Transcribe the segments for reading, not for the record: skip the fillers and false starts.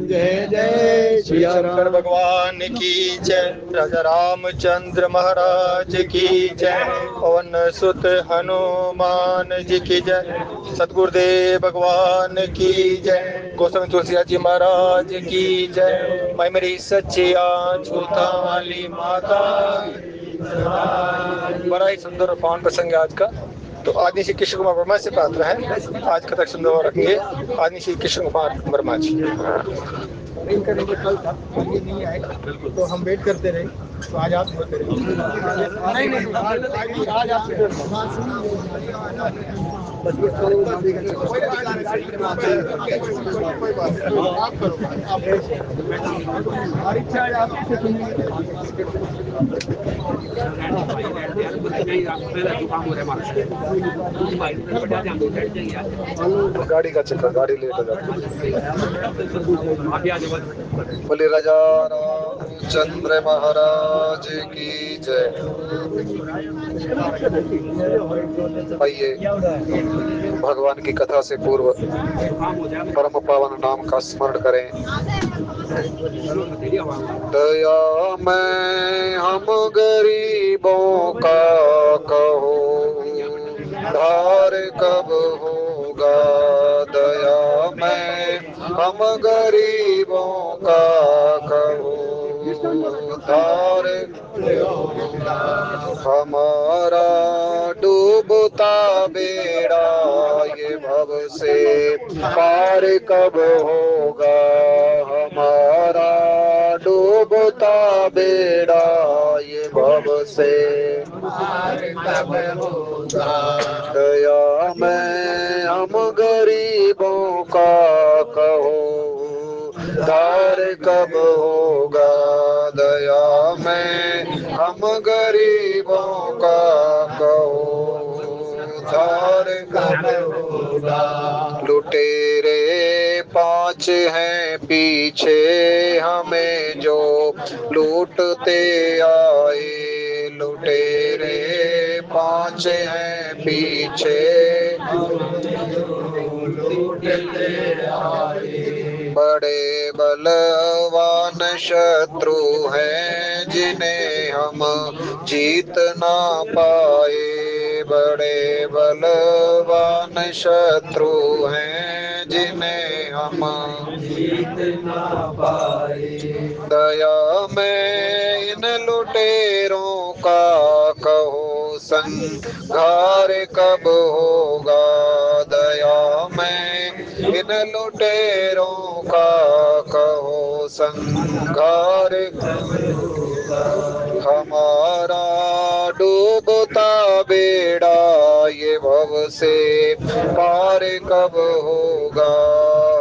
जय जय श्री श्री शंकर राम। भगवान की जय। राजा रामचंद्र महाराज की जय। पवन सुत हनुमान जी की जय। सतगुरुदेव भगवान की जय। गोस्वामी तुलसीदास जी महाराज की जय। मैं मेरी सच्चिया छूता वाली माता। बड़ा ही सुंदर और पावन प्रसंग है आज का। तो आदि श्री कृष्ण कुमार वर्मा से पात्र है। आज कथक सुंदर रखेंगे आदि श्री कृष्ण कुमार वर्मा जी। इनका नंबर कल था, ये नहीं आए तो हम वेट करते रहे। तो आज आप नहीं नहीं आज आप बस ये कोई बात नहीं, आप करो आप हमारी इच्छा है आपसे गाड़ी का चक्कर, गाड़ी लेट हो जाती है। बोले राजा रामचंद्र महाराज की जय। आइए भगवान की कथा से पूर्व परम पावन नाम का स्मरण करें। दया मैं हम गरीबों का कहो, धार कब होगा। दया मैं हम गरीबों का कहो, धार हमारा डूबता बेड़ा ये भव से पार कब होगा। हमारा डूबता बेड़ा ये भव से पार कब होगा। दया में हम गरीबों का कहो, धार कब होगा। दया में हम गरीबों का कहो, धार कब होगा। लुटेरे पांच हैं पीछे हमें जो लूटते आए। लुटेरे पांच हैं पीछे बड़े बलवान शत्रु हैं जिन्हें हम जीत ना पाए। बड़े बलवान शत्रु हैं जिन्हें हम जीत ना पाए। दया में इन लुटेरों का कहो संहार कब होगा। दया में इन लुटेरों का कहो संहार हमारा डूबता बेड़ा ये भव से पार कब होगा।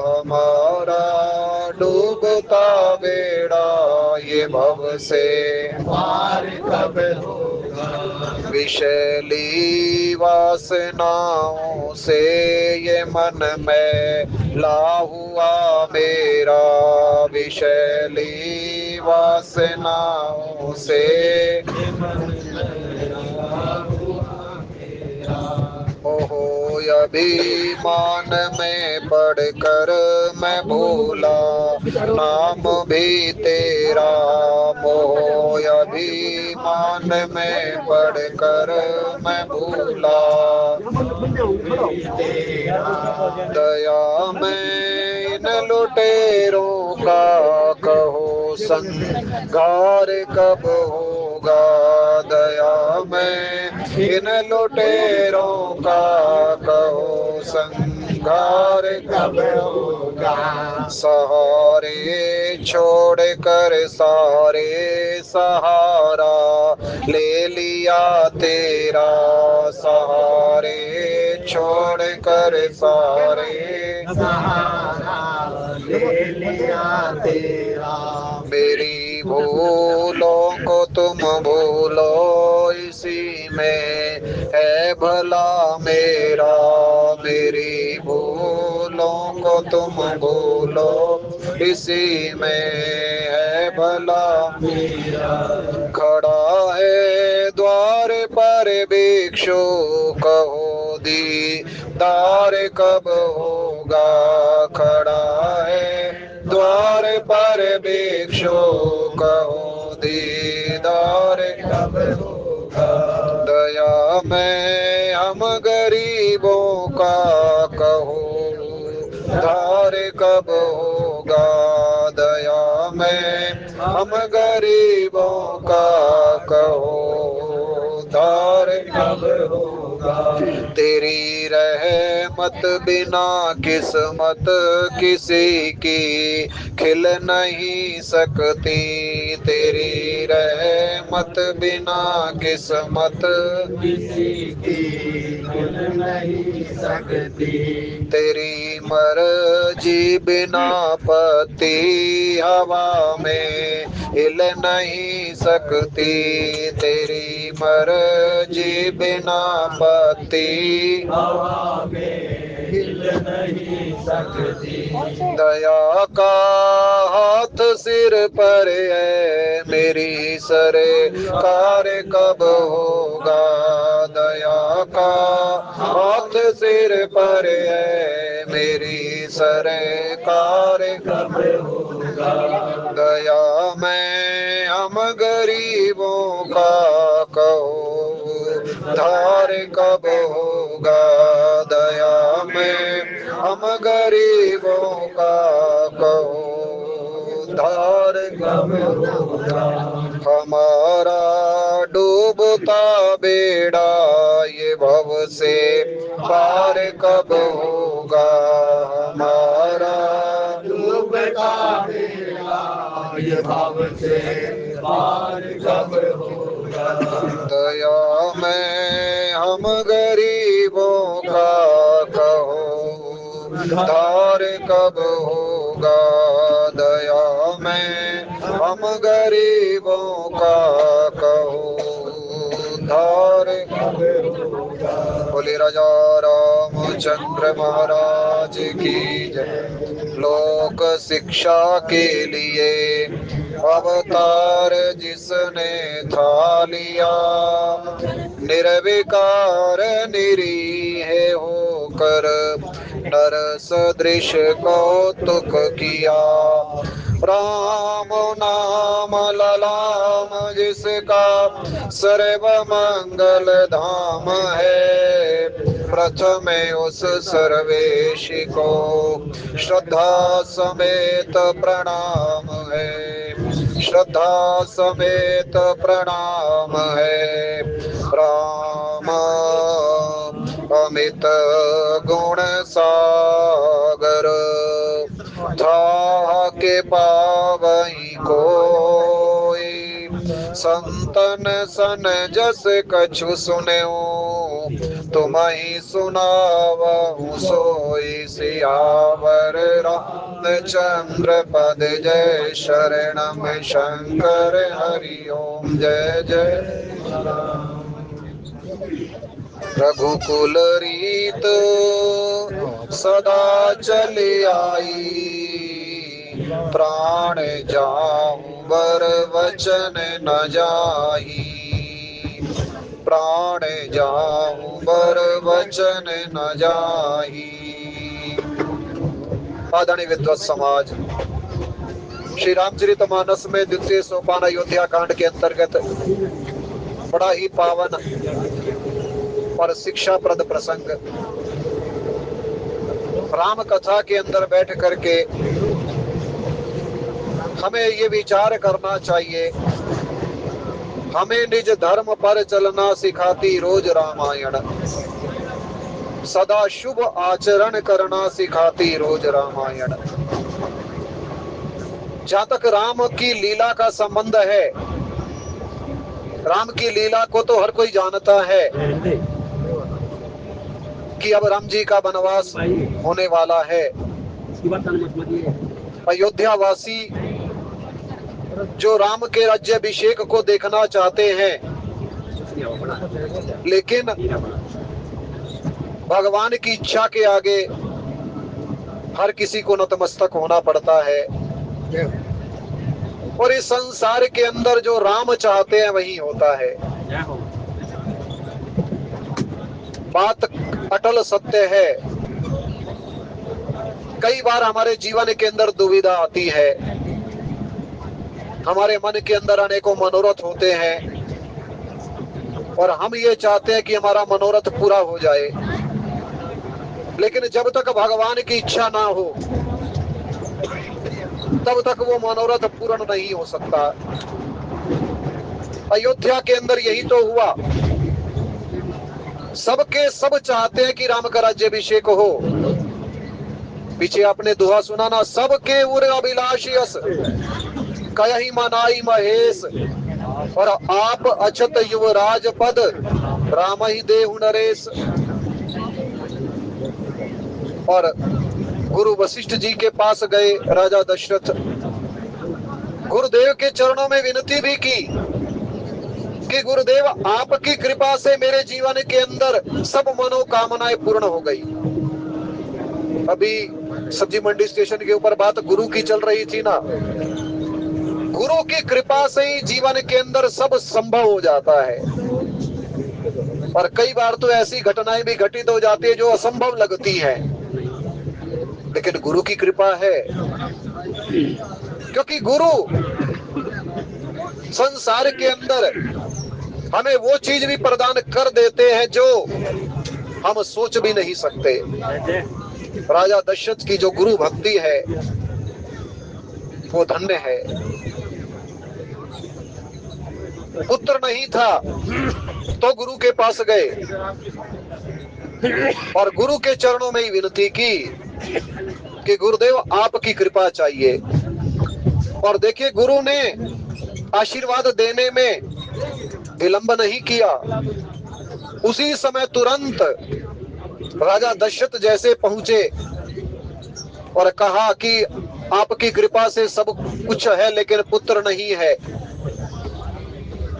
हमारा डूबता बेड़ा ये भव से पार कब होगा। विषैली वासनाओं से ये मन में ला हुआ मेरा। विषैली वासनाओं से ओहो अभिमान में पढ़कर मैं भूला नाम भी तेरा। मोह अभिमान में पढ़कर मैं भूला दया में इन लुटेरों का कहो संहार कब होगा। दया में इन लुटेरों का कहो संहार कब होगा। सहारे छोड़ कर सारे सहारा ले लिया तेरा। सहारे छोड़ कर सारे सहारा ले लिया तेरा। मेरी भूलों को तुम भूलो इसी में है भला मेरा। मेरी भूलों को तुम भूलो इसी में है भला मेरा। खड़ा है द्वार पर भिक्षु कहो दीदार कब होगा। खड़ा है द्वार पर भिक्षु कहो दीदार कब होगा। दया में हम गरीबों का कहो धार कब होगा। दया में हम गरीबों का कहो धार कब होगा। तेरी रहमत बिना किस्मत किसी की खिल नहीं सकती। तेरी रहमत बिना किस्मत किसी की खिल नहीं सकती। तेरी मर्जी बिना पत्ती हवा में हिल नहीं सकती। तेरी मर्जी बिना पत्ती हवा में हिल नहीं सकती। दया का हाथ सिर पर है मेरी सरकार कब होगा। दया का हाथ सिर पर है मेरी सरकार कब होगा। दया में हम गरीबों का कहो धार कब होगा। दया में हम गरीबों का कहो धार कब होगा। हमारा डूबता बेड़ा ये भव से पार कब होगा। हमारा डूबता बेड़ा ये भव से पार कब होगा। दया में हम गरीबों का कहो धार कब होगा। दया में हम गरीबों का कहो धार कब होगा। बोले राजा रामचंद्र महाराज की जय। लोक शिक्षा के लिए अवतार जिसने था लिया। निर्विकार निरीह होकर नर सदृश कौतुक किया। राम नाम ललाम जिसका सर्व मंगल धाम है। प्रथम उस सर्वेश को श्रद्धा समेत प्रणाम है। श्रद्धा समेत प्रणाम है। राम अमित गुण सागर था के पावई कोई। संतन सन जस कछु सुन्यो तुम ही सुनावहु सोई। सियावर रामचंद्र पद जय शरणम शंकर हरि ओम जय जय। रघुकुल रीत सदा चली आई। प्राण जाऊं बर वचन न जाही। प्राण जाऊं बर वचन न जाही। आदरणीय विद्वत समाज, श्री रामचरितमानस में द्वितीय सोपान अयोध्या कांड के अंतर्गत बड़ा ही पावन और शिक्षाप्रद प्रसंग राम कथा के अंदर बैठ करके हमें ये विचार करना चाहिए। हमें निज धर्म पर चलना सिखाती रोज रामायण। सदा शुभ आचरण करना सिखाती रोज रामायण। जहाँ तक राम की लीला का संबंध है, राम की लीला को तो हर कोई जानता है कि अब राम जी का वनवास होने वाला है। अयोध्या वासी जो राम के राज्याभिषेक को देखना चाहते हैं, लेकिन भगवान की इच्छा के आगे हर किसी को नतमस्तक होना पड़ता है। और इस संसार के अंदर जो राम चाहते हैं वही होता है। बात अटल सत्य है। कई बार हमारे जीवन के अंदर दुविधा आती है हमारे मन के अंदर अनेकों मनोरथ होते हैं और हम ये चाहते हैं कि हमारा मनोरथ पूरा हो जाए, लेकिन जब तक भगवान की इच्छा ना हो तब तक वो मनोरथ पूर्ण नहीं हो सकता। अयोध्या के अंदर यही तो हुआ। सबके सब चाहते हैं कि राम का राज्याभिषेक हो। पीछे आपने दोहा सुना ना, सबके उर अभिलाषी यस कयहि मनाई महेश, और आप अछत युवराज पद राम ही देहु नरेश। और गुरु वशिष्ठ जी के पास गए राजा दशरथ, गुरुदेव के चरणों में विनती भी की कि गुरुदेव आपकी कृपा से मेरे जीवन के अंदर सब मनोकामनाएं पूर्ण हो गई। अभी सब्जी मंडी स्टेशन के ऊपर बात गुरु की चल रही थी ना, गुरु की कृपा से ही जीवन के अंदर सब संभव हो जाता है। और कई बार तो ऐसी घटनाएं भी घटित हो जाती है जो असंभव लगती है, लेकिन गुरु की कृपा है। क्योंकि गुरु संसार के अंदर हमें वो चीज भी प्रदान कर देते हैं जो हम सोच भी नहीं सकते। राजा दशरथ की जो गुरु भक्ति है वो धन्य है। पुत्र नहीं था तो गुरु के पास गए और गुरु के चरणों में ही विनती की कि गुरुदेव आपकी कृपा चाहिए। और देखिए, गुरु ने आशीर्वाद देने में विलंब नहीं किया। उसी समय तुरंत राजा दशरथ जैसे पहुंचे और कहा कि आपकी कृपा से सब कुछ है लेकिन पुत्र नहीं है।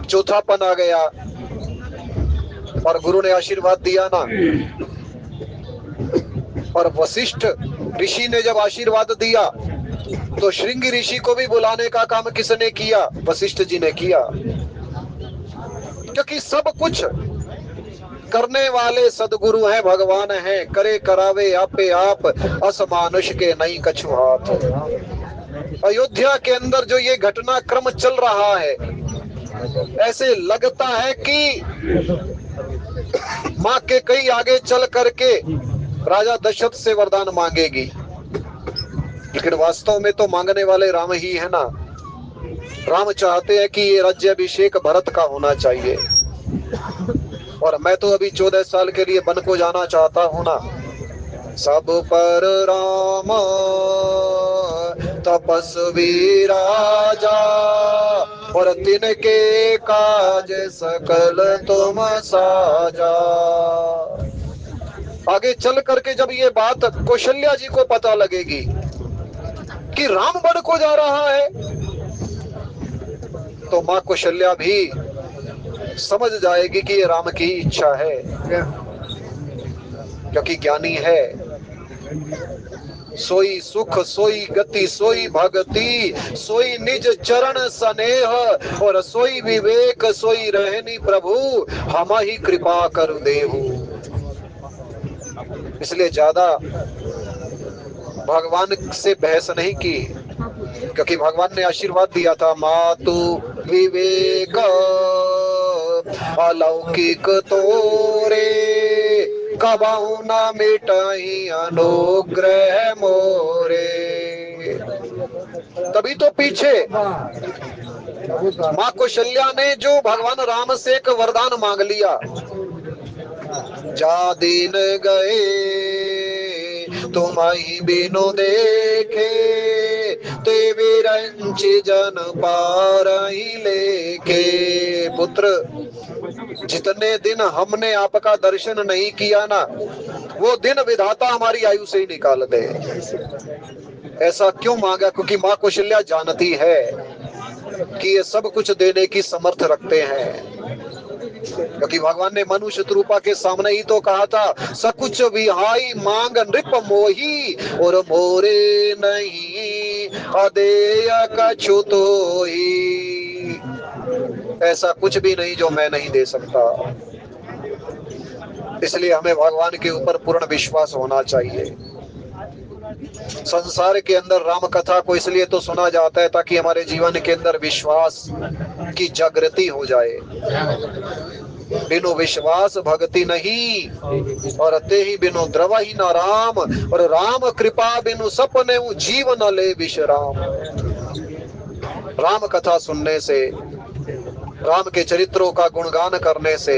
चौथापन आ गया और गुरु ने आशीर्वाद दिया ना। और वशिष्ठ ऋषि ने जब आशीर्वाद दिया तो श्रृंगी ऋषि को भी बुलाने का काम किसने किया? वशिष्ठ जी ने किया। क्योंकि सब कुछ करने वाले सदगुरु हैं, भगवान हैं। करे करावे आपे आप, असमानुष के नहीं कछु हाथ। अयोध्या के अंदर जो ये घटना क्रम चल रहा है, ऐसे लगता है कि माँ के कई आगे चल करके राजा दशरथ से वरदान मांगेगी, लेकिन वास्तव में तो मांगने वाले राम ही है ना। राम चाहते हैं कि ये राज्याभिषेक भरत का होना चाहिए। और मैं तो अभी 14 साल के लिए वन को जाना चाहता हूं ना। सब पर राम तपस्वी राजा, और तिनके काज सकल तुम साजा। आगे चल करके जब ये बात कौशल्या जी को पता लगेगी कि राम वन को जा रहा है, तो माँ कौशल्या भी समझ जाएगी कि ये राम की इच्छा है, क्योंकि ज्ञानी है। सोई सुख सोई गति सोई भक्ति, सोई निज चरण स्नेह, और सोई विवेक सोई रहनी प्रभु, हम ही कृपा कर देहु। इसलिए ज्यादा भगवान से बहस नहीं की, क्योंकि भगवान ने आशीर्वाद दिया था, मातु विवेक अलौकिक तोरे, कबहु न मिटाई अनुग्रह मोरे। तभी तो पीछे माँ कौशल्या ने जो भगवान राम से एक वरदान मांग लिया, जा दिन गए तुम ही बिनु देखे, ते विरंच जन पार ही लेके। पुत्र, जितने दिन हमने आपका दर्शन नहीं किया ना, वो दिन विधाता हमारी आयु से ही निकाल दे। ऐसा क्यों मांगा? क्योंकि माँ कौशल्या जानती है कि ये सब कुछ देने की समर्थ रखते हैं। क्योंकि भगवान ने मनुष्य रूपा के सामने ही तो कहा था, सकुच विहाई मांग नृप मोही, और मोरे नहीं अदेय कछु तोही। ऐसा कुछ भी नहीं जो मैं नहीं दे सकता। इसलिए हमें भगवान के ऊपर पूर्ण विश्वास होना चाहिए। संसार के अंदर राम कथा को इसलिए तो सुना जाता है ताकि हमारे जीवन के अंदर विश्वास की जागृति हो जाए। बिनु विश्वास भक्ति नहीं, और ते ही बिनु द्रव ही न राम, और राम कृपा बिनु सपने जीव न ले विश्राम। राम कथा सुनने से, राम के चरित्रों का गुणगान करने से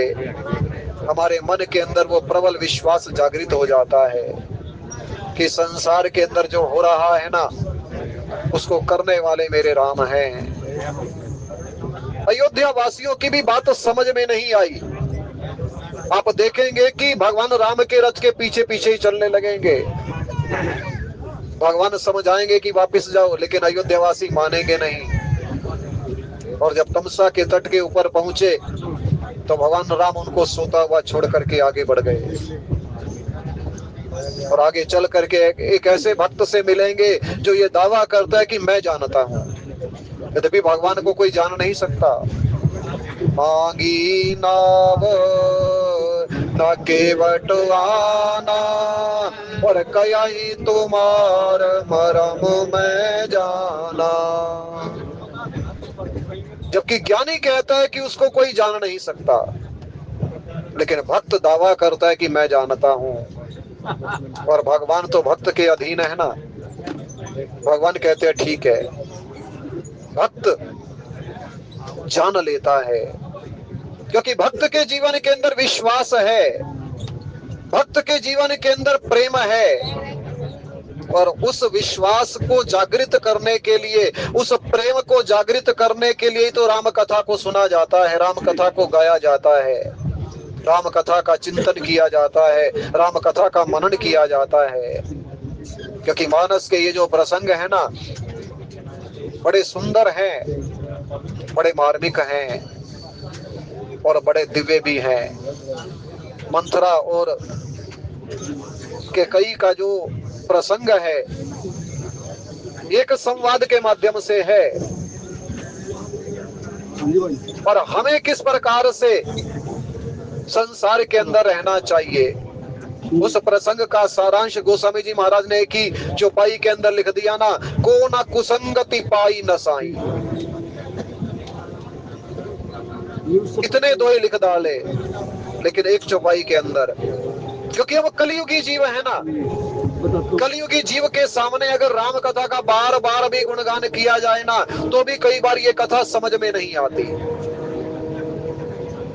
हमारे मन के अंदर वो प्रबल विश्वास जागृत हो जाता है कि संसार के अंदर जो हो रहा है ना, उसको करने वाले मेरे राम हैं। अयोध्या वासियों की भी बात समझ में नहीं आई। आप देखेंगे कि भगवान राम के रथ के पीछे पीछे ही चलने लगेंगे। भगवान समझाएंगे कि वापस जाओ, लेकिन अयोध्या वासी मानेंगे नहीं। और जब तमसा के तट के ऊपर पहुंचे तो भगवान राम उनको सोता हुआ छोड़ करके आगे बढ़ गए, और आगे चल करके एक ऐसे भक्त से मिलेंगे जो ये दावा करता है कि मैं जानता हूँ, यद्यपि भगवान को कोई जान नहीं सकता। मांगी नाव न केवट आना, और कया ही तुम्हार मरम मैं जाना। जबकि ज्ञानी कहता है कि उसको कोई जान नहीं सकता, लेकिन भक्त दावा करता है कि मैं जानता हूँ। और भगवान तो भक्त के अधीन है ना। भगवान कहते हैं ठीक है। भक्त जान लेता है, क्योंकि भक्त के जीवन के अंदर विश्वास है, भक्त के जीवन के अंदर प्रेम है। और उस विश्वास को जागृत करने के लिए, उस प्रेम को जागृत करने के लिए तो राम कथा को सुना जाता है, राम कथा को गाया जाता है, राम कथा का चिंतन किया जाता है, राम कथा का मनन किया जाता है। क्योंकि मानस के ये जो प्रसंग है ना, बड़े सुंदर हैं, बड़े मार्मिक हैं, और बड़े दिव्य भी हैं। मंथरा और कैकेयी का जो प्रसंग है, एक संवाद के माध्यम से है, और हमें किस प्रकार से संसार के अंदर रहना चाहिए, उस प्रसंग का सारांश गोस्वामी जी महाराज ने की चौपाई के अंदर लिख दिया ना, को ना कुसंगति पाई न साई। कितने दोहे लिख डाले, लेकिन एक चौपाई के अंदर। क्योंकि अब कलयुगी जीव है ना, कलयुगी जीव के सामने अगर राम कथा का बार बार भी गुणगान किया जाए ना, तो भी कई बार ये कथा समझ में नहीं आती।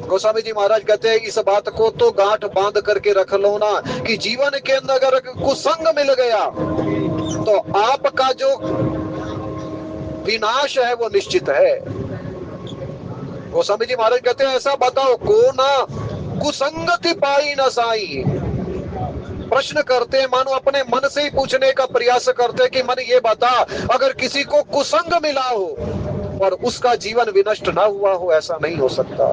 गोस्वामी जी महाराज कहते हैं इस बात को तो गांठ बांध करके रख लो ना, कि जीवन के अंदर अगर कुसंग मिल गया तो आपका जो विनाश है वो निश्चित है। गोस्वामी जी महाराज कहते हैं ऐसा बताओ, को ना कुसंगति पाई न साई। प्रश्न करते हैं, मानो अपने मन से ही पूछने का प्रयास करते हैं कि मन ये बता, अगर किसी को कुसंग मिला हो और उसका जीवन विनष्ट ना हुआ हो, ऐसा नहीं हो सकता।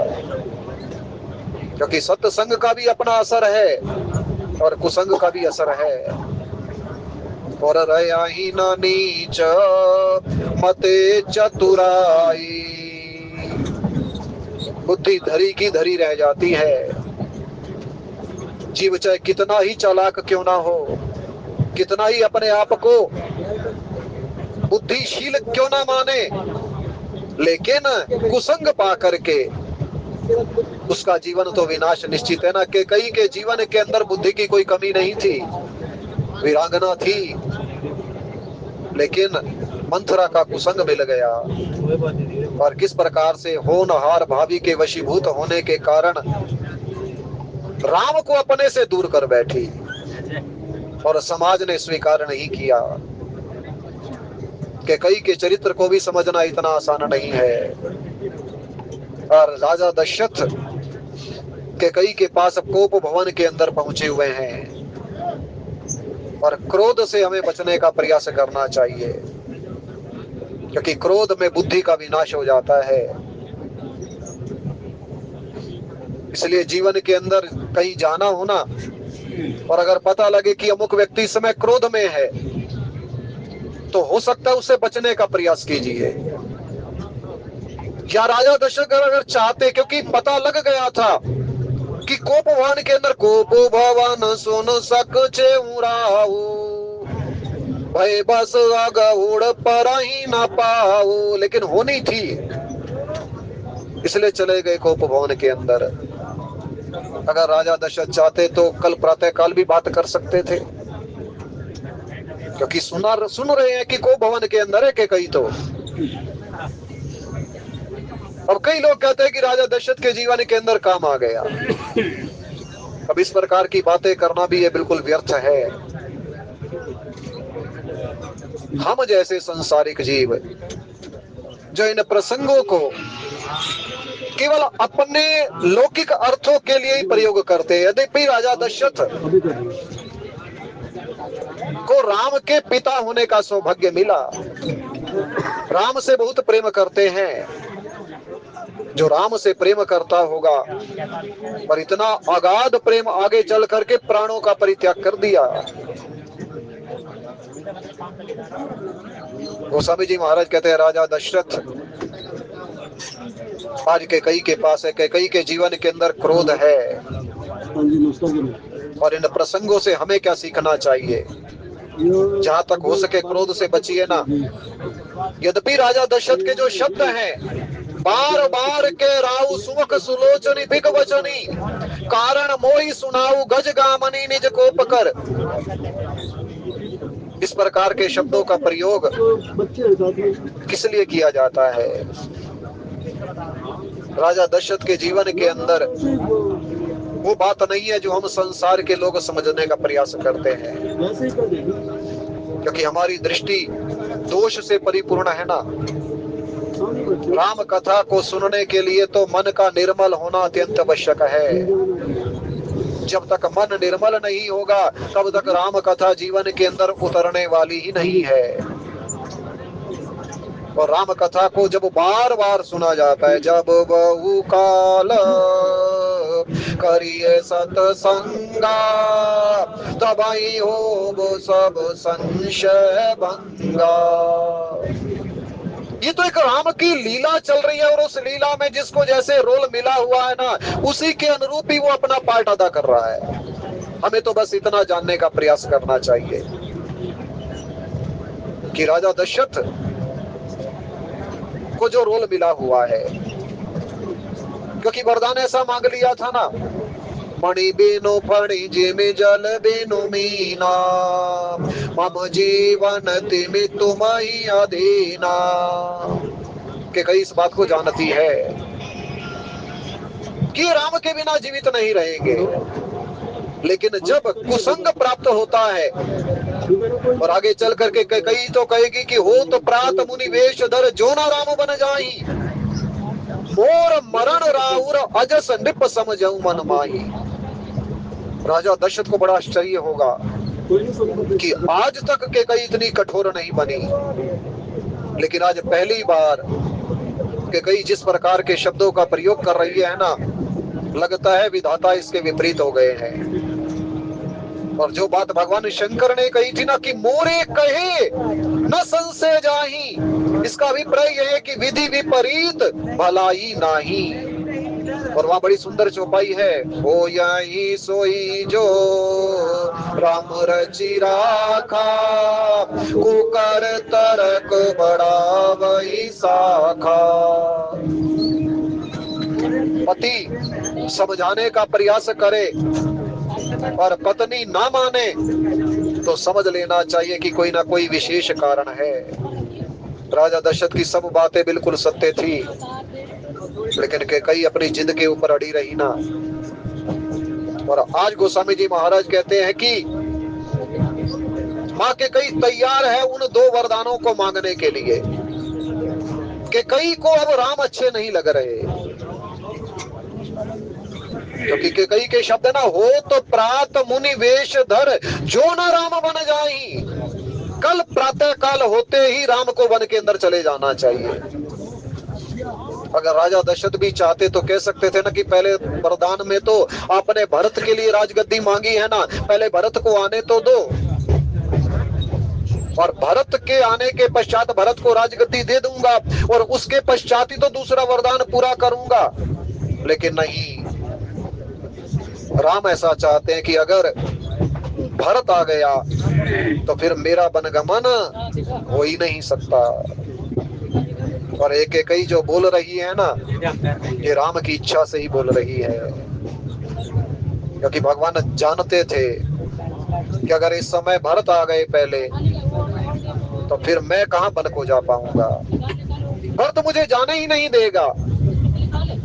क्योंकि सत्संग का भी अपना असर है और कुसंग का भी असर है। और रया ही न नीच मते चतुराई, बुद्धि धरी की धरी रह जाती है। जीव चाहे कितना ही चालाक क्यों ना हो, कितना ही अपने आप को बुद्धिशील क्यों ना माने, लेकिन कुसंग पा करके उसका जीवन तो विनाश निश्चित है ना। कैकेयी के जीवन के अंदर बुद्धि की कोई कमी नहीं थी, वीरांगना थी, लेकिन मंथरा का कुसंग मिल गया। और किस प्रकार से होनहार भाभी के वशीभूत होने के कारण राम को अपने से दूर कर बैठी, और समाज ने स्वीकार नहीं किया। कैकेयी के चरित्र को भी समझना इतना आसान नहीं है। और राजा दशरथ कैकेयी के पास कोप भवन के अंदर पहुंचे हुए हैं, और क्रोध से हमें बचने का प्रयास करना चाहिए, क्योंकि क्रोध में बुद्धि का विनाश हो जाता है। इसलिए जीवन के अंदर कहीं जाना हो ना, और अगर पता लगे कि अमुक व्यक्ति इस समय क्रोध में है, तो हो सकता है उससे बचने का प्रयास कीजिए। या राजा दशरथ अगर चाहते, क्योंकि पता लग गया था कि कोप भवन के अंदर कोप भवन सुन सक भय बस अगउड़ पर ही न पाओ, लेकिन होनी थी इसलिए चले गए कोप भवन के अंदर। अगर राजा दशरथ चाहते तो कल प्रातः काल भी बात कर सकते थे, क्योंकि सुन रहे हैं कि कोप भवन के अंदर है कि कहीं तो। अब कई लोग कहते हैं कि राजा दशरथ के जीवन के अंदर काम आ गया। अब इस प्रकार की बातें करना भी ये बिल्कुल व्यर्थ है। हम जैसे संसारिक जीव जो इन प्रसंगों को केवल अपने लौकिक अर्थों के लिए ही प्रयोग करते हैं। यद्यपि राजा दशरथ को राम के पिता होने का सौभाग्य मिला, राम से बहुत प्रेम करते हैं, जो राम से प्रेम करता होगा पर इतना अगाध प्रेम आगे चल करके प्राणों का परित्याग कर दिया। गोस्वामी जी महाराज कहते हैं राजा दशरथ आज कैकेयी के पास है, कैकेयी के जीवन के अंदर क्रोध है, और इन प्रसंगों से हमें क्या सीखना चाहिए? जहां तक हो सके क्रोध से बचिए ना। यद्यपि राजा दशरथ के जो शब्द हैं, बार बार के राउ सुमुख सुलोचनी बिग वचनी, कारण मोहि सुनाऊ गज गामनी निज को पकर, इस प्रकार के शब्दों का प्रयोग किस लिए किया जाता है? राजा दशरथ के जीवन के अंदर वो बात नहीं है जो हम संसार के लोग समझने का प्रयास करते हैं, क्योंकि हमारी दृष्टि दोष से परिपूर्ण है ना। राम कथा को सुनने के लिए तो मन का निर्मल होना अत्यंत आवश्यक है। जब तक मन निर्मल नहीं होगा तब तक राम कथा जीवन के अंदर उतरने वाली ही नहीं है। और राम कथा को जब बार बार सुना जाता है, जब बहु काल करिए सतसंगा, तबई हो सब संशय भंगा। ये तो एक राम की लीला चल रही है, और उस लीला में जिसको जैसे रोल मिला हुआ है ना, उसी के अनुरूप ही वो अपना पार्ट अदा कर रहा है। हमें तो बस इतना जानने का प्रयास करना चाहिए कि राजा दशरथ को जो रोल मिला हुआ है, क्योंकि वरदान ऐसा मांग लिया था ना, मणि बेनो फणि जिमि जल बेनो मीना, मम जीवन तिमि तुम्हि अधीना। के कई इस बात को जानती है कि राम के बिना जीवित नहीं रहेंगे, लेकिन जब कुसंग प्राप्त होता है और आगे चल करके कई तो कहेगी कि हो तो प्रात मुनि वेश धर जो ना राम बन जाई, मोर मरण राउर अजस नृप समझऊ मन माही। राजा दशरथ को बड़ा आश्चर्य होगा कि आज तक के कई इतनी कठोर नहीं बनी, लेकिन आज पहली बार के कई जिस प्रकार के शब्दों का प्रयोग कर रही है ना, लगता है विधाता इसके विपरीत हो गए हैं। और जो बात भगवान शंकर ने कही थी ना कि मोरे कहे न संशय जाही, इसका अभिप्राय यह है कि विधि विपरीत भलाई नाही। और वहां बड़ी सुंदर चौपाई है, हो यही सोई जो राम रचि राखा, कुकर तरक बड़ा वही साखा। पति समझाने का प्रयास करे और पत्नी ना माने तो समझ लेना चाहिए कि कोई ना कोई विशेष कारण है। राजा दशरथ की सब बातें बिल्कुल सत्य थी, लेकिन कई अपनी जिद के ऊपर अड़ी रही ना। और आज गोस्वामी जी महाराज कहते हैं कि माँ के कई तैयार है उन दो वरदानों को मांगने के लिए, कि कई को अब राम अच्छे नहीं लग रहे, क्योंकि कई के शब्द ना, हो तो प्रात मुनि वेश धर जो न राम बन जाई। कल प्रातः काल होते ही राम को वन के अंदर चले जाना चाहिए। अगर राजा दशरथ भी चाहते तो कह सकते थे ना कि पहले वरदान में तो आपने भरत के लिए राजगद्दी मांगी है ना, पहले भरत को आने तो दो, और भरत के आने के पश्चात भरत को राजगद्दी दे दूंगा, और उसके पश्चात ही तो दूसरा वरदान पूरा करूंगा। लेकिन नहीं, राम ऐसा चाहते हैं कि अगर भरत आ गया तो फिर मेरा वनगमन हो ही नहीं सकता। और एक एक ही जो बोल रही है ना, ये राम की इच्छा से ही बोल रही है, क्योंकि भगवान जानते थे कि अगर इस समय भरत आ गए पहले तो फिर मैं कहाँ वन को जा पाऊंगा, भरत मुझे जाने ही नहीं देगा।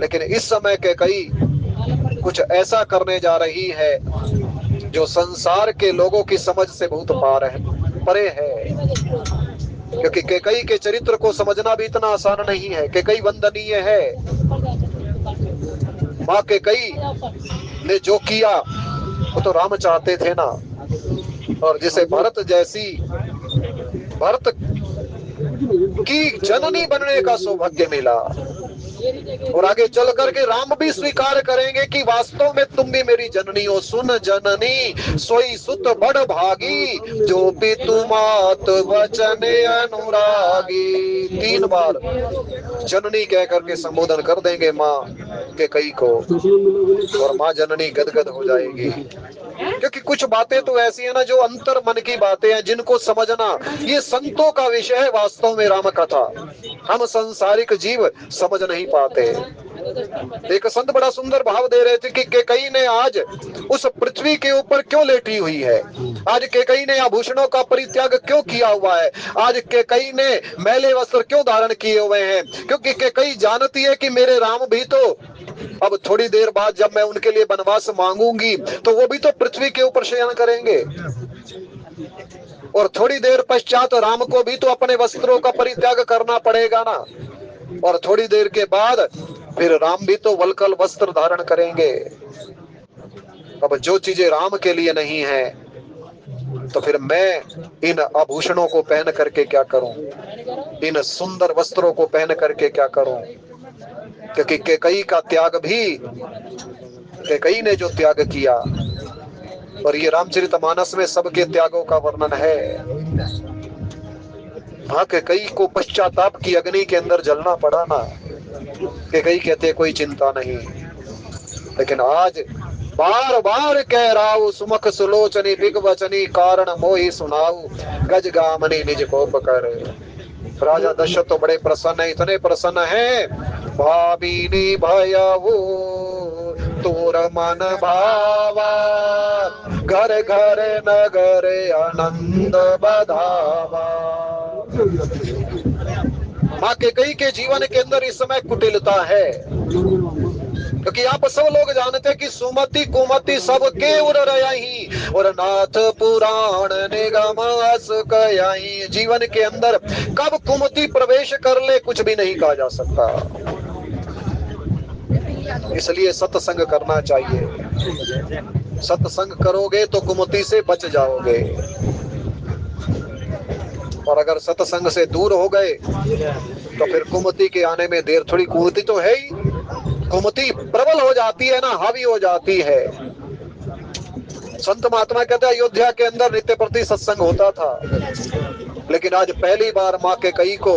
लेकिन इस समय के कई कुछ ऐसा करने जा रही है जो संसार के लोगों की समझ से बहुत पार है, परे है। क्योंकि केकई के चरित्र को समझना भी इतना आसान नहीं है। केकई वंदनीय है, माँ केकई ने जो किया वो तो राम चाहते थे ना। और जिसे भरत जैसी, भरत की जननी बनने का सौभाग्य मिला, और आगे चल करके राम भी स्वीकार करेंगे कि वास्तव में तुम भी मेरी जननी हो। सुन जननी सोई सुत बड़ भागी, जो पितु मात वचन अनुरागी। 3 बार जननी कह करके संबोधन कर देंगे माँ के कई को, और माँ जननी गदगद हो जाएगी। क्योंकि कुछ बातें तो ऐसी है ना जो अंतर मन की बातें हैं, जिनको समझना ये संतों का विषय है। वास्तव में राम कथा हम संसारिक जीव समझ नहीं पाते। एक संत बड़ा सुंदर भाव दे रहे थे कि केकई ने आज उस पृथ्वी के ऊपर क्यों लेटी हुई है, आज केकई ने आभूषणों का परित्याग क्यों किया हुआ है, आज केकई ने मैले वस्त्र क्यों धारण किए हुए हैं। क्योंकि केकई जानती है कि मेरे राम भी तो अब थोड़ी देर बाद जब मैं उनके लिए वनवास मांगूंगी तो वो भी तो पृथ्वी के ऊपर शयन करेंगे, और थोड़ी देर पश्चात राम को भी तो अपने वस्त्रों का परित्याग करना पड़ेगा ना। और थोड़ी देर के बाद फिर राम भी तो वल्कल वस्त्र धारण करेंगे। अब जो चीजें राम के लिए नहीं है तो फिर मैं इन आभूषणों को पहन करके क्या करूं, इन सुंदर वस्त्रों को पहन करके क्या करूं। क्योंकि केकई का त्याग भी, केकई ने जो त्याग किया, और ये रामचरितमानस में सबके त्यागों का वर्णन है। हाँ, केकई को पश्चाताप की अग्नि के अंदर जलना पड़ा ना। केकई कहते कोई चिंता नहीं, लेकिन आज बार बार कह राउ, सुमुख सुलोचनी बिग वचनी, कारण मोहि सुनाऊ, गज गामनी निज कोप कर। राजा दशरथ तो बड़े प्रसन्न है, इतने प्रसन्न है, भाविनी भयऊ तोर मन भावा, घर घर नगर आनंद बधावा। माँ केकई के जीवन के अंदर इस समय कुटिलता है, क्योंकि आप सब लोग जानते हैं कि सुमति कुमति सबके उर रही, और नाथ पुराण निगम अस कयाई। जीवन के अंदर कब कुमति प्रवेश कर ले कुछ भी नहीं कहा जा सकता। इसलिए सत्संग करना चाहिए। सत्संग करोगे तो कुमति से बच जाओगे, और अगर सत्संग से दूर हो गए तो फिर कुमति के आने में देर थोड़ी। कुमति तो है ही, कुमति प्रबल हो जाती है ना, हावी हो जाती है। संत महात्मा कहते हैं अयोध्या के अंदर नित्य प्रति सत्संग होता था, लेकिन आज पहली बार माँ केकई को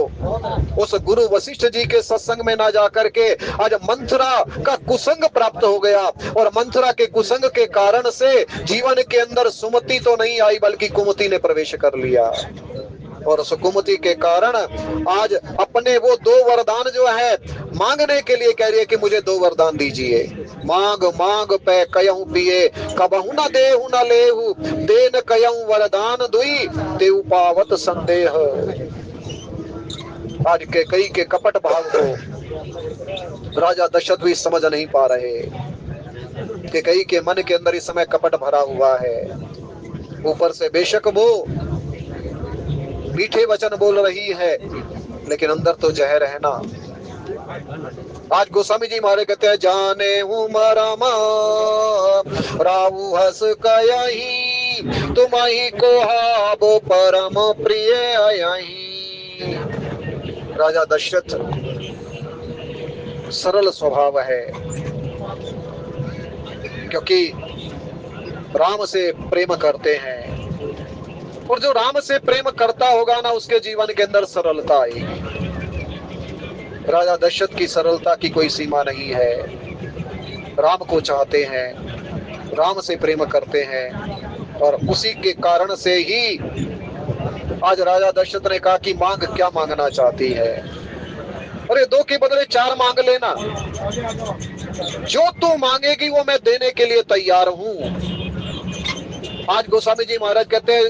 उस गुरु वशिष्ठ जी के सत्संग में ना जाकर के आज मंथरा का कुसंग प्राप्त हो गया, और मंथरा के कुसंग के कारण से जीवन के अंदर सुमति तो नहीं आई बल्कि कुमति ने प्रवेश कर लिया। और उस कुमति के कारण आज अपने वो 2 वरदान जो है मांगने के लिए कह रही है कि मुझे 2 वरदान दीजिए। मांग मांग पे कयहु पिए, कबहु न देहु न लेहु, देन कयहु वरदान दुई, तेउ पावत संदेह। आज केकई के कपट भाव को राजा दशरथ भी समझ नहीं पा रहे। केकई के मन के अंदर इस समय कपट भरा हुआ है। ऊपर से बेशक वो मीठे वचन बोल रही है, लेकिन अंदर तो जहर है ना। आज गोस्वामी जी महाराज कहते हैं जाने हूँ मरमा राहु हस कयही, तुम्ही को हाबो परम प्रिय आयही। राजा दशरथ सरल स्वभाव है, क्योंकि राम से प्रेम करते हैं, और जो राम से प्रेम करता होगा ना उसके जीवन के अंदर सरलता आएगी। राजा दशरथ की सरलता की कोई सीमा नहीं है। राम को चाहते हैं, राम से प्रेम करते हैं, और उसी के कारण से ही आज राजा दशरथ ने कहा कि मांग क्या मांगना चाहती है? अरे 2 के बदले 4 मांग लेना, जो तू मांगेगी वो मैं देने के लिए तैयार हूं। आज गोस्वामी जी महाराज कहते हैं,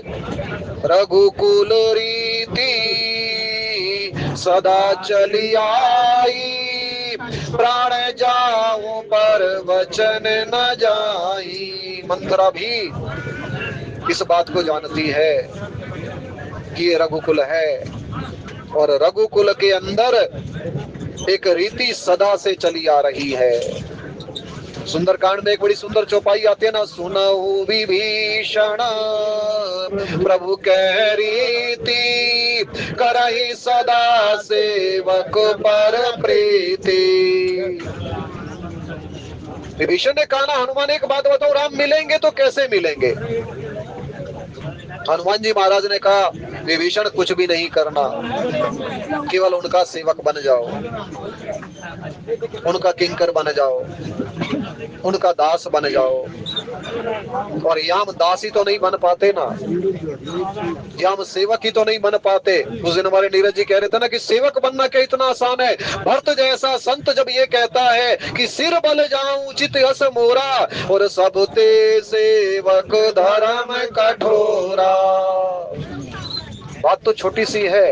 रघुकुल रीति सदा चली आई, प्राण जाऊं पर वचन न जाई। मंत्रा भी इस बात को जानती है कि ये रघुकुल है, और रघुकुल के अंदर एक रीति सदा से चली आ रही है। सुंदरकांड में एक बड़ी सुंदर चौपाई आती है ना, सुनहु विभीषण प्रभु कह रीति, करहि सदा सेवक पर प्रीति। विभीषण ने कहा ना, हनुमान एक बात बताओ, राम मिलेंगे तो कैसे मिलेंगे? हनुमान जी महाराज ने कहा, विभीषण कुछ भी नहीं करना, केवल उनका सेवक बन जाओ, उनका किंकर बन जाओ, उनका दास बन जाओ। और याम दासी तो नहीं बन पाते ना, याम सेवक ही तो नहीं बन पाते। उस दिन हमारे नीरज जी कह रहे थे ना कि सेवक बनना क्या इतना आसान है। भरत जैसा संत जब ये कहता है कि सिर बल जाऊं चित यस मोरा, और सब ते सेवक धर्म कठोरा। बात तो छोटी सी है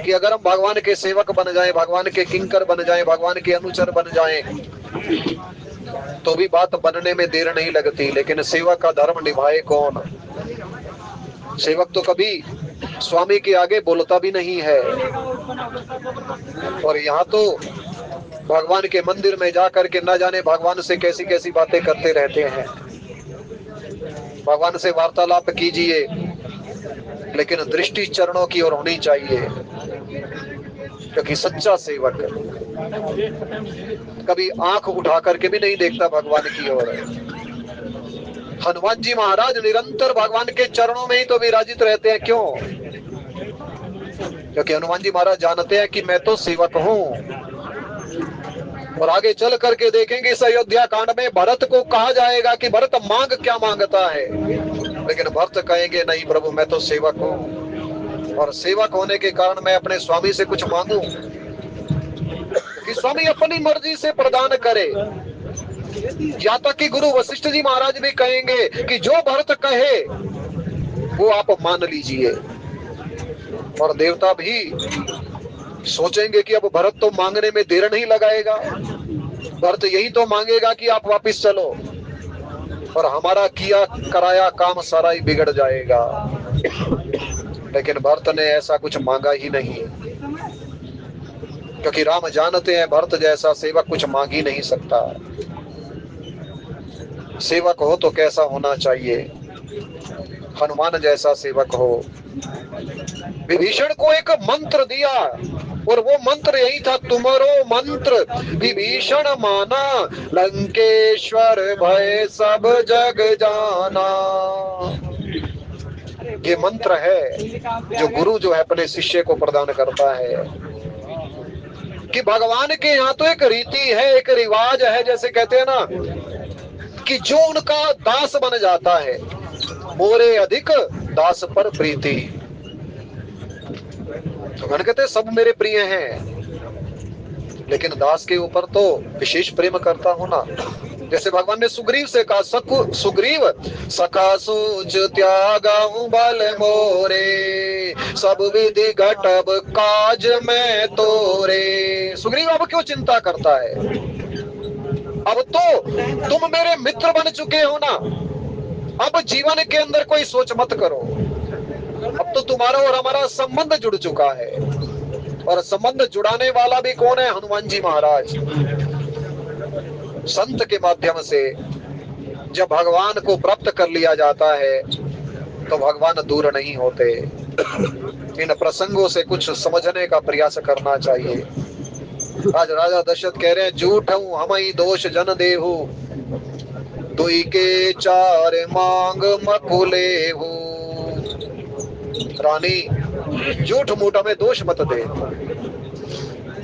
कि अगर हम भगवान के सेवक बन जाएं, भगवान के किंकर बन जाएं, भगवान के अनुचर बन जाएं, तो भी बात बनने में देर नहीं लगती। लेकिन सेवक का धर्म निभाए कौन? सेवक तो कभी स्वामी के आगे बोलता भी नहीं है। और यहाँ तो भगवान के मंदिर में जाकर के न जाने भगवान से कैसी कैसी बातें करते रहते हैं। भगवान से वार्तालाप कीजिए, लेकिन दृष्टि चरणों की ओर होनी चाहिए, क्योंकि सच्चा सेवक कभी आंख उठा करके भी नहीं देखता भगवान की ओर। हनुमान जी महाराज निरंतर भगवान के चरणों में ही तो विराजित रहते हैं। क्यों? क्योंकि हनुमान जी महाराज जानते हैं कि मैं तो सेवक हूं। और आगे चल करके देखेंगे इस अयोध्या कांड में भरत को कहा जाएगा कि भरत मांग क्या मांगता है, लेकिन भरत कहेंगे नहीं प्रभु मैं तो सेवक हूं, और सेवक होने के कारण मैं अपने स्वामी से कुछ मांगू कि स्वामी अपनी मर्जी से प्रदान करे। या तक कि गुरु वशिष्ठ जी महाराज भी कहेंगे कि जो भरत कहे वो आप मान लीजिए। और देवता भी सोचेंगे कि अब भरत तो मांगने में देर नहीं लगाएगा, भरत यही तो मांगेगा कि आप वापस चलो, और हमारा किया कराया काम सारा ही बिगड़ जाएगा। लेकिन भरत ने ऐसा कुछ मांगा ही नहीं, क्योंकि राम जानते हैं भरत जैसा सेवक कुछ मांग ही नहीं सकता। सेवक हो तो कैसा होना चाहिए? हनुमान जैसा सेवक हो। विभीषण को एक मंत्र दिया, और वो मंत्र यही था, तुम्हारो मंत्र विभीषण माना, लंकेश्वर भय सब जग जाना। ये मंत्र है जो गुरु जो है अपने शिष्य को प्रदान करता है कि भगवान के यहाँ तो एक रीति है, एक रिवाज है, जैसे कहते हैं ना कि जो उनका दास बन जाता है, मोरे अधिक दास पर प्रीति। तो भगवान कहते हैं सब मेरे प्रिय हैं, लेकिन दास के ऊपर तो विशेष प्रेम करता हूं ना। जैसे भगवान ने सुग्रीव से कहा, सुग्रीव सखा सूच त्यागाऊं बल मोरे, सब विधि घटब काज में तोरे। सुग्रीव अब क्यों चिंता करता है? अब तो तुम मेरे मित्र बन चुके हो ना, अब जीवन के अंदर कोई सोच मत करो। अब तो तुम्हारा और हमारा संबंध जुड़ चुका है, और संबंध जुड़ाने वाला भी कौन है? हनुमान जी महाराज। संत के माध्यम से जब भगवान को प्राप्त कर लिया जाता है तो भगवान दूर नहीं होते। इन प्रसंगों से कुछ समझने का प्रयास करना चाहिए। आज राजा दशरथ कह रहे हैं, झूठ हूं हम ही दोष जन देहु, दुई के चार मांग मकुले हो। रानी झूठ मूठ हमें दोष मत दे।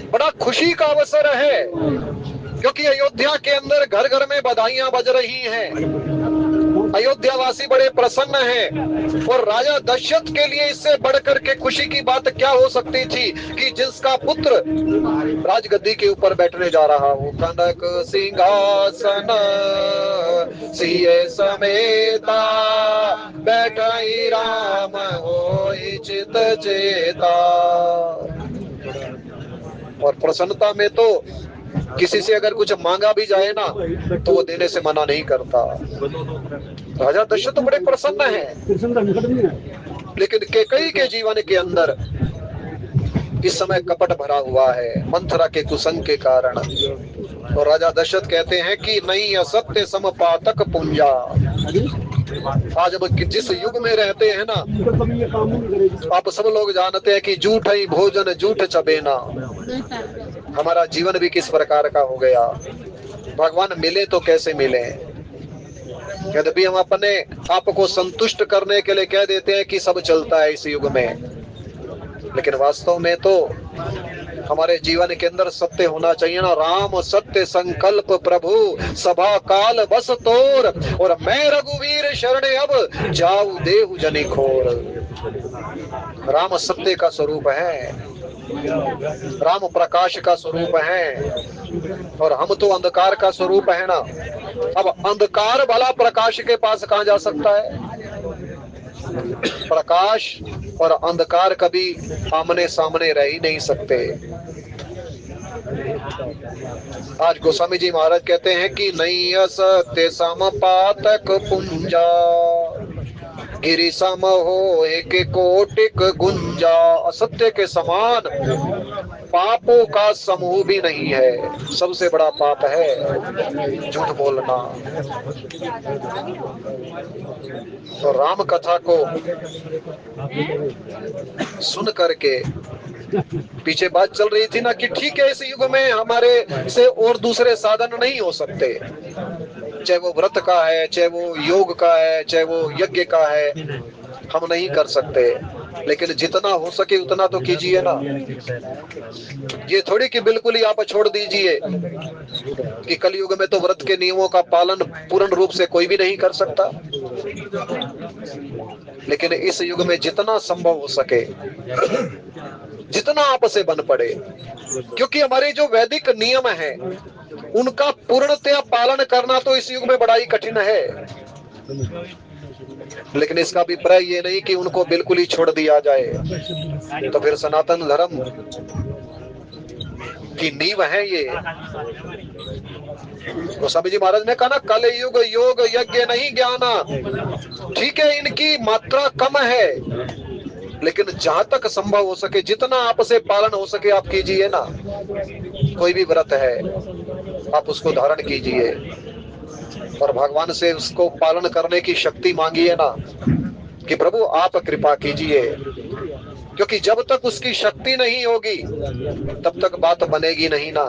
बड़ा खुशी का अवसर है, क्योंकि अयोध्या के अंदर घर घर में बधाइयां बज रही हैं। अयोध्यावासी बड़े प्रसन्न हैं। और राजा दशरथ के लिए इससे बढ़कर के खुशी की बात क्या हो सकती थी कि जिसका पुत्र राजगद्दी के ऊपर बैठने जा रहा हो। कनक सिंहासन सिए समेता, बैठाई राम होई चित चेता। और प्रसन्नता में तो किसी से अगर कुछ मांगा भी जाए ना तो वो देने से मना नहीं करता। राजा दशरथ तो बड़े प्रसन्न हैं, लेकिन कैकेयी के जीवन के अंदर इस समय कपट भरा हुआ है मंथरा के कुसंग के कारण। और राजा दशरथ कहते हैं कि नहीं असत्य समपातक पुंजा। आज हम जिस युग में रहते हैं ना, आप सब लोग जानते हैं कि झूठ ही भोजन झूठ चबेना। हमारा जीवन भी किस प्रकार का हो गया। भगवान मिले तो कैसे मिले। यद्यपि हम अपने आप को संतुष्ट करने के लिए कह देते हैं कि सब चलता है इस युग में, लेकिन वास्तव में तो हमारे जीवन के अंदर सत्य होना चाहिए ना। राम सत्य संकल्प प्रभु सभा काल बस तोर, और मैं रघुवीर शरण अब जाऊ देहु जनि खोर। राम सत्य का स्वरूप है, राम प्रकाश का स्वरूप है, और हम तो अंधकार का स्वरूप है ना। अब अंधकार भला प्रकाश के पास कहाँ जा सकता है। प्रकाश और अंधकार कभी आमने सामने रह ही नहीं सकते। आज गोस्वामी जी महाराज कहते हैं कि नहीं असत्य समपातक पुंजा, गिरि सम हो एक कोटिक गुंजा। असत्य के समान पापों का समूह भी नहीं है। सबसे बड़ा पाप है झूठ बोलना। तो राम कथा को सुन करके पीछे बात चल रही थी ना कि ठीक है इस युग में हमारे से और दूसरे साधन नहीं हो सकते, चाहे वो व्रत का है, चाहे वो योग का है, चाहे वो यज्ञ का है, हम नहीं कर सकते। लेकिन जितना हो सके उतना तो कीजिए ना। ये थोड़ी कि बिल्कुल ही आप छोड़ दीजिए कि कलयुग में तो व्रत के नियमों का पालन पूर्ण रूप से कोई भी नहीं कर सकता। लेकिन इस युग में जितना संभव हो सके, जितना आप से बन पड़े, क्योंकि हमारे जो वैदिक नियम है उनका पूर्णतया पालन करना तो इस युग में बड़ा ही कठिन है। लेकिन इसका अभिप्राय ये नहीं कि उनको बिल्कुल ही छोड़ दिया जाए, तो फिर सनातन धर्म की नींव है ये। गोस्वामी जी महाराज ने कहा ना, कल युग योग यज्ञ नहीं ज्ञाना। ठीक है इनकी मात्रा कम है, लेकिन जहां तक संभव हो सके, जितना आप से पालन हो सके आप कीजिए ना। कोई भी व्रत है आप उसको धारण कीजिए और भगवान से उसको पालन करने की शक्ति मांगिए ना कि प्रभु आप कृपा कीजिए। क्योंकि जब तक उसकी शक्ति नहीं होगी तब तक बात बनेगी नहीं ना।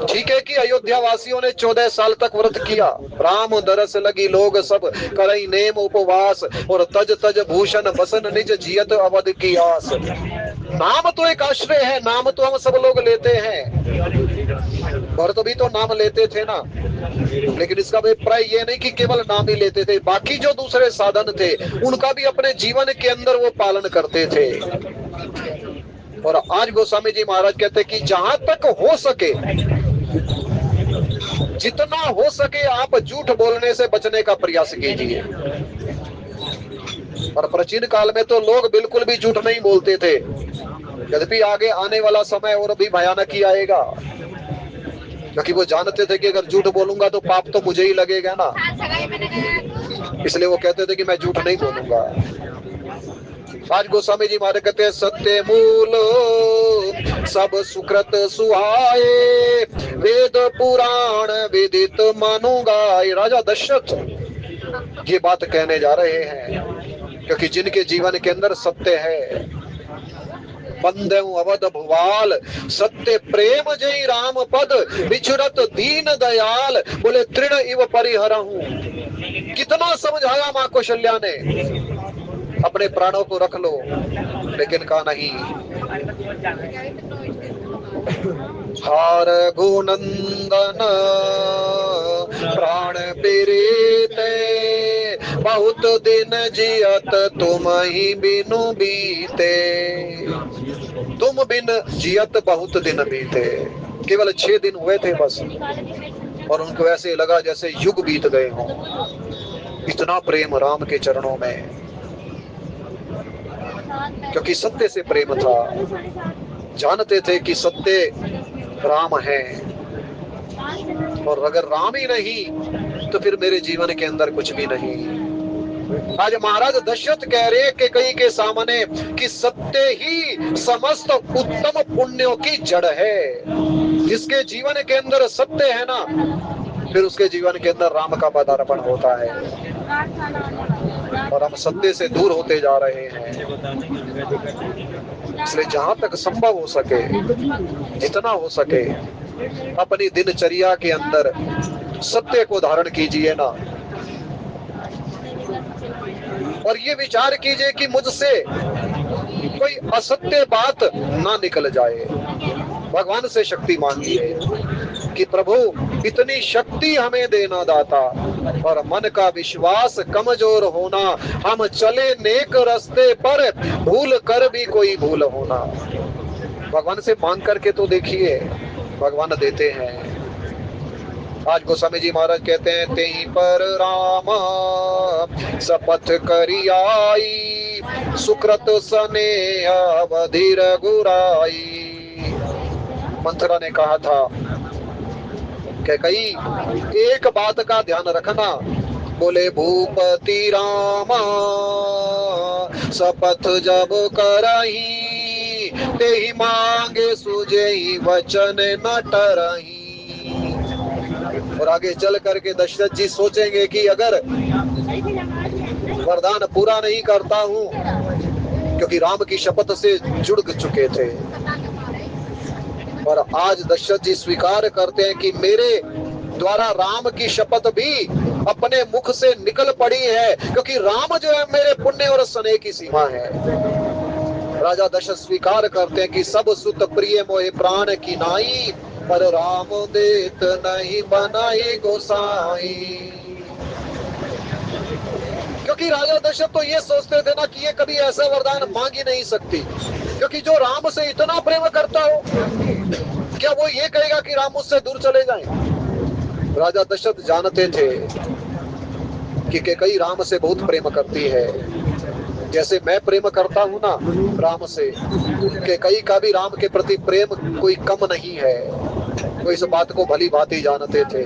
ठीक है कि अयोध्या वासियों ने 14 साल तक व्रत किया, राम दरस लगी लोग सब करई नेम उपवास, और तज तज भूषण बसन निज जियत अवध की आस। नाम तो एक आश्रय है, नाम तो हम सब लोग लेते हैं, भरत भी तो नाम लेते थे ना। लेकिन इसका अभिप्राय ये नहीं कि केवल नाम ही लेते थे, बाकी जो दूसरे साधन थे उनका भी अपने जीवन के अंदर वो पालन करते थे। और आज गोस्वामी जी महाराज कहते कि जहां तक हो सके, जितना हो सके आप झूठ बोलने से बचने का प्रयास कीजिए। और प्राचीन काल में तो लोग बिल्कुल भी झूठ नहीं बोलते थे, यद्यपि आगे आने वाला समय और भी भयानक ही आएगा, क्योंकि वो जानते थे कि अगर झूठ बोलूंगा तो पाप तो मुझे ही लगेगा ना। इसलिए वो कहते थे कि मैं झूठ नहीं बोलूंगा। आज गोस्वामी जी महाराज कहते हैं सत्य मूल सब सुकृत सुहाए, वेद पुराण विदित मानूंगा। राजा दशरथ ये बात कहने जा रहे हैं, क्योंकि जिनके जीवन के अंदर सत्य है। बंदे अवध भुवाल सत्य प्रेम जय राम पद, बिछुरत दीन दयाल, बोले तृण इव परिहरहूं। कितना समझाया मां कौशल्या ने, अपने प्राणों को रख लो, लेकिन कहा नहीं। हार गुनंदन प्राण प्रीते, बहुत दिन जियत तुम ही बिनु बीते। तुम बिन जियत बहुत दिन बीते। केवल 6 दिन हुए थे बस, और उनको ऐसे लगा जैसे युग बीत गए हों। इतना प्रेम राम के चरणों में, क्योंकि सत्य से प्रेम था। जानते थे कि सत्य राम है, और अगर राम ही नहीं तो फिर मेरे जीवन के अंदर कुछ भी नहीं। आज महाराज दशरथ कह रहे कि कई के सामने कि सत्य ही समस्त उत्तम पुण्यों की जड़ है। जिसके जीवन के अंदर सत्य है ना, फिर उसके जीवन के अंदर राम का पदार्पण होता है। और हम सत्य से दूर होते जा रहे हैं। इसलिए जहां तक संभव हो सके, जितना हो सके, अपनी दिनचर्या के अंदर सत्य को धारण कीजिए ना, और ये विचार कीजिए कि मुझसे कोई असत्य बात ना निकल जाए। भगवान से शक्ति मांगिए कि प्रभु इतनी शक्ति हमें देना दाता, और मन का विश्वास कमजोर होना, हम चले नेक रास्ते पर भूल कर भी कोई भूल होना। भगवान से मांग करके तो देखिए, भगवान देते हैं। आज गोस्वामी जी महाराज कहते हैं, तेहि पर राम शपथ करी आई, सुकृत सने अवधि रघुराई। मंथरा ने कहा था कि कई एक बात का ध्यान रखना। बोले भूपति रामा शपथ जब करही, तेहि मांगे सुजेहि वचन न टरही। और आगे चल करके दशरथ जी सोचेंगे कि अगर वरदान पूरा नहीं करता हूं, क्योंकि राम की शपथ से जुड़ चुके थे। और आज दशरथ जी स्वीकार करते हैं कि मेरे द्वारा राम की शपथ भी अपने मुख से निकल पड़ी है, क्योंकि राम जो है मेरे पुण्य और स्नेह की सीमा है। राजा दशरथ स्वीकार करते हैं कि सब सुत प्रिय मोहे प्राण की नाई, पर राम देत नहीं बनाई गोसाई। क्योंकि राजा दशरथ तो ये सोचते थे ना कि ये कभी ऐसा वरदान मांग ही नहीं सकती, क्योंकि जो राम से इतना प्रेम करता हो, क्या वो ये कहेगा कि राम मुझसे दूर चले जाएं? राजा दशरथ जानते थे कि कैकेयी राम से बहुत प्रेम करती है, जैसे मैं प्रेम करता हूँ ना राम से, कैकेयी का भी राम के प्रति प्रेम कोई कम नहीं है। वो इस बात को भली भांति जानते थे।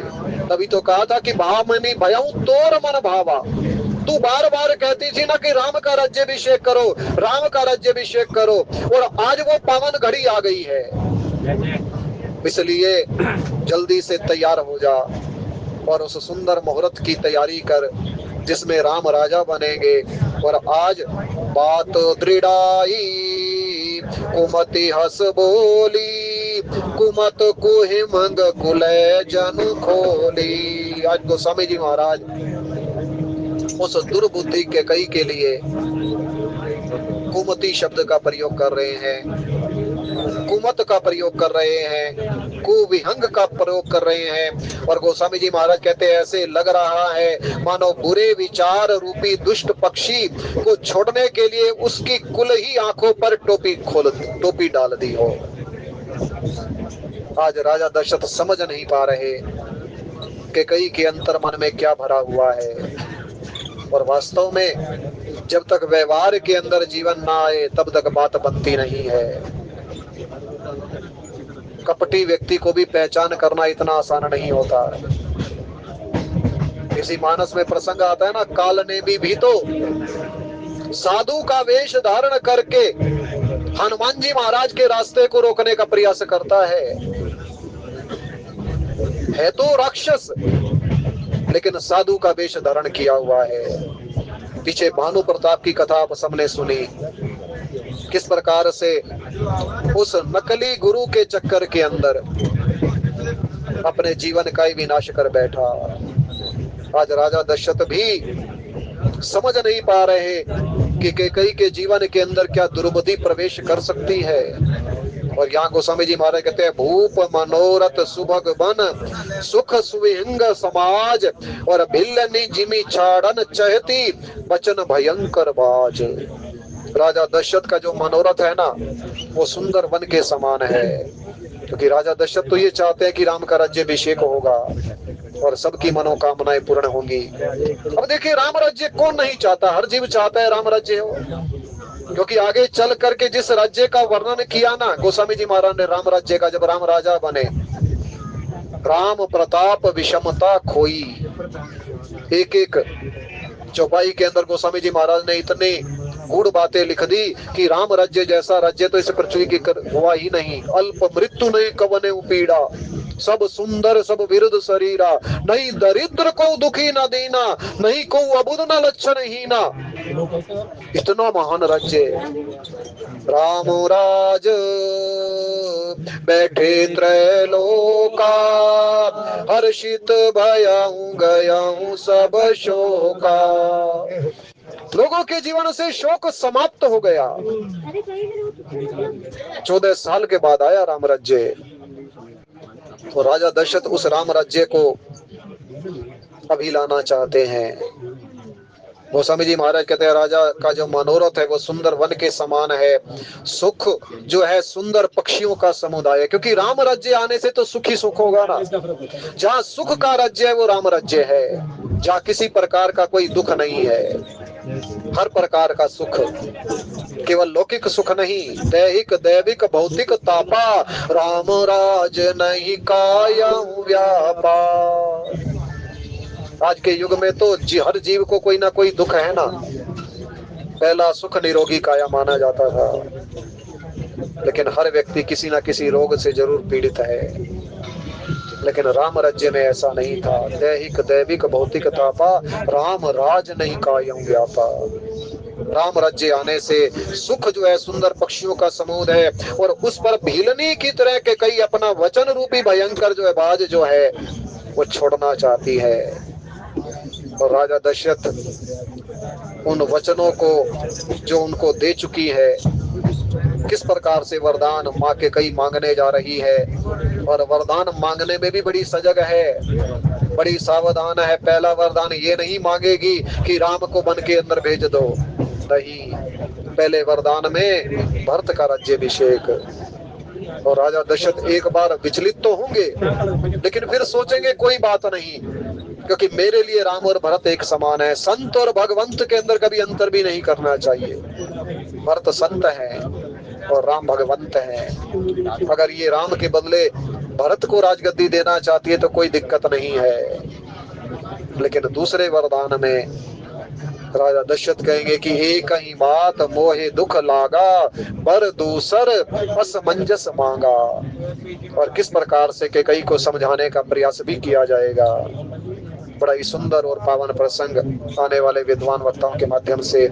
तभी तो कहा था कि भावमनी भयऊ तोर मन भावा। तू बार बार कहती थी ना कि राम का राज्याभिषेक करो, राम का राज्याभिषेक करो, और आज वो पावन घड़ी आ गई है। इसलिए जल्दी से तैयार हो जा और उस सुंदर मुहूर्त की तैयारी कर जिसमें राम राजा बनेंगे। और आज बात दृढ़ाई कुमति हस बोली, कुमत कुहि मंग कुलय जनु खोली। आज गोस्वामी जी महाराज उस दुर्बुद्धि कैकेयी के लिए कुमति शब्द का प्रयोग कर रहे हैं, कुमत का प्रयोग कर रहे हैं, कुविहंग का प्रयोग कर रहे हैं। और गोस्वामी जी महाराज कहते हैं, ऐसे लग रहा है मानो बुरे विचार रूपी दुष्ट पक्षी को छोड़ने के लिए उसकी कुल ही आंखों पर टोपी डाल दी हो। आज राजा दशरथ समझ नहीं पा रहे कैकेयी के अंतर मन में क्या भरा हुआ है। और वास्तव में जब तक व्यवहार के अंदर जीवन ना आए तब तक बात बनती नहीं है। कपटी व्यक्ति को भी पहचान करना इतना आसान नहीं होता। इसी मानस में प्रसंग आता है ना, काल ने भी तो साधु का वेश धारण करके हनुमान जी महाराज के रास्ते को रोकने का प्रयास करता है तो राक्षस, लेकिन साधु का वेश धारण किया हुआ है। पीछे भानु प्रताप की कथा आप सबने सुनी, किस प्रकार से उस नकली गुरु के चक्कर के अंदर अपने जीवन का ही विनाश कर बैठा। आज राजा दशरथ भी समझ नहीं पा रहे कि कैकेयी के जीवन के अंदर क्या दुर्बुद्धि प्रवेश कर सकती है। और यहाँ गोस्वामी जी महाराज कहते हैं भूप मनोरथ सुभग बन सुख सुविहंग समाज और भिल्लनी जिमी छाड़न चहती बचन भयंकर बाज। राजा दशरथ का जो मनोरथ है ना वो सुंदर वन के समान है, क्योंकि राजा दशरथ तो ये चाहते हैं कि राम का राज्याभिषेक होगा और सबकी मनोकामनाएं पूर्ण होंगी। अब देखिए राम राज्य कौन नहीं चाहता, हर जीव चाहता है राम राज्य हो, क्योंकि आगे चल करके जिस राज्य का वर्णन किया ना गोस्वामी जी महाराज ने राम राज्य का, जब राम राजा बने, राम प्रताप विषमता खोई, एक एक चौपाई के अंदर गोस्वामी जी महाराज ने इतनी गूढ़ बातें लिख दी कि राम राज्य जैसा राज्य तो इस पृथ्वी की हुआ ही नहीं। अल्प मृत्यु नहीं कवने पीड़ा, सब सुंदर सब विरुद्ध शरीरा, नहीं दरिद्र को दुखी न दीना, नहीं को अबुद न लक्षण हीना। इतना महान राज्य राम राज बैठे त्रैलोका, हर्षित भयाऊं गयाऊं सब शोका। लोगों के जीवन से शोक समाप्त हो गया। 14 साल के बाद आया राम राज्य, तो राजा दशरथ उस राम राज्य को अभी लाना चाहते हैं। गोस्वामी जी महाराज कहते हैं राजा का जो मनोरथ है वो सुंदर वन के समान है, सुख जो है सुंदर पक्षियों का समुदाय है, क्योंकि राम राज्य आने से तो सुख ही सुख होगा ना। जहाँ सुख का राज्य है वो राम राज्य है, जहाँ किसी प्रकार का कोई दुख नहीं है, हर प्रकार का सुख, केवल लौकिक सुख नहीं, दैहिक दैविक भौतिक तापा, राम राज नहीं कायं व्यापार। आज के युग में तो हर जीव को कोई ना कोई दुख है ना। पहला सुख निरोगी काया माना जाता था, लेकिन हर व्यक्ति किसी ना किसी रोग से जरूर पीड़ित है। लेकिन राम राज्य में ऐसा नहीं था, दैहिक दैविक भौतिक तापा, राम राज नहीं कायं व्यापार। राम राज्य आने से सुख जो है सुंदर पक्षियों का समूह है, और उस पर भीलनी की तरह के कई अपना वचन रूपी भयंकर जो है बाज जो है वो छोड़ना चाहती है। और राजा दशरथ उन वचनों को जो उनको दे चुकी है, किस प्रकार से वरदान माँ के कई मांगने जा रही है, और वरदान मांगने में भी बड़ी सजग है, बड़ी सावधान है। पहला वरदान ये नहीं मांगेगी कि राम को वन के अंदर भेज दो, नहीं, पहले वरदान में भरत का राज्याभिषेक। और राजा दशरथ एक बार विचलित तो होंगे, लेकिन फिर सोचेंगे कोई बात नहीं, क्योंकि मेरे लिए राम और भरत एक समान है। संत और भगवंत के अंदर कभी अंतर भी नहीं करना चाहिए। भरत संत है और राम भगवंत है। अगर ये राम के बदले भरत को राजगद्दी देना चाहती है तो कोई दिक्कत नहीं है, लेकिन दूसरे वरदान में राजा दशरथ कहेंगे कि एक ही बात मोहे दुख लागा, पर दूसर असमंजस मांगा। और किस प्रकार से कैकेयी को समझाने का प्रयास भी किया जाएगा। बड़ा ही सुंदर और पावन प्रसंग आने वाले विद्वान वक्ताओं के माध्यम से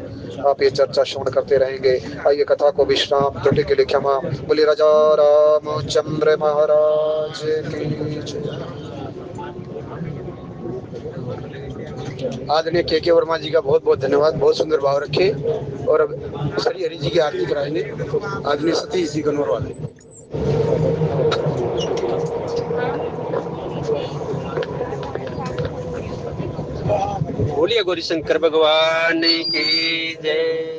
आप ये चर्चा श्रवण करते रहेंगे। आइए कथा को विश्राम, त्रुटि के लिए क्षमा। बोलिए राजा रामचंद्र महाराज की जय। आदरणीय के वर्मा जी का बहुत बहुत धन्यवाद, बहुत सुंदर भाव रखे। और अब श्री हरि जी की आरती कराएंगे आदरणीय सतीश जी कन्वर वाले। बोलिए गौरी शंकर भगवान की जय।